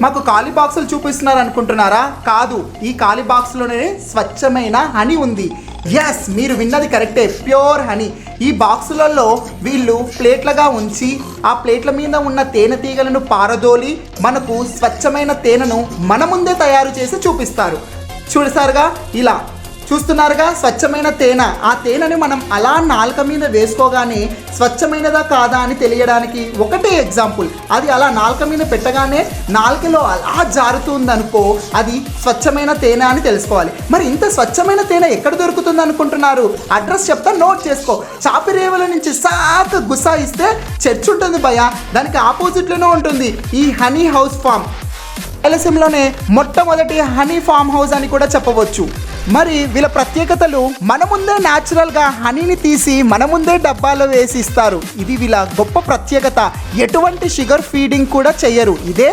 మాకు ఖాళీ బాక్సులు చూపిస్తున్నారు అనుకుంటున్నారా? కాదు, ఈ ఖాళీ బాక్స్లోనే స్వచ్ఛమైన హనీ ఉంది. ఎస్, మీరు విన్నది కరెక్టే, ప్యూర్ హనీ. ఈ బాక్సులలో వీళ్ళు ప్లేట్లుగా ఉంచి ఆ ప్లేట్ల మీద ఉన్న తేనెటీగలను పారదోలి మనకు స్వచ్ఛమైన తేనెను మన ముందే తయారు చేసి చూపిస్తారు. చూసారుగా, ఇలా చూస్తున్నారుగా స్వచ్ఛమైన తేనె. ఆ తేనెని మనం అలా నాలుక మీద వేసుకోగానే స్వచ్ఛమైనదా కాదా అని తెలియడానికి ఒకటే ఎగ్జాంపుల్. అది అలా నాలుక మీద పెట్టగానే నాలుకలో అలా జారుతుందనుకో, అది స్వచ్ఛమైన తేనె అని తెలుసుకోవాలి. మరి ఇంత స్వచ్ఛమైన తేనె ఎక్కడ దొరుకుతుంది అనుకుంటున్నారు? అడ్రస్ చెప్తా, నోట్ చేసుకో. చాపిరేవుల నుంచి సాక్ గుసా ఇస్తే చర్చ్ ఉంటుంది భయ, దానికి ఆపోజిట్లోనే ఉంటుంది ఈ హనీ హౌస్ ఫామ్. రాయలసీమలోనే మొట్టమొదటి హనీ ఫామ్ హౌస్ అని కూడా చెప్పవచ్చు. మరి వీళ్ళ ప్రత్యేకతలు, మన ముందే న్యాచురల్గా హనీని తీసి మన ముందే డబ్బాలో వేసి ఇస్తారు. ఇది వీళ్ళ గొప్ప ప్రత్యేకత. ఎటువంటి షుగర్ ఫీడింగ్ కూడా చెయ్యరు. ఇదే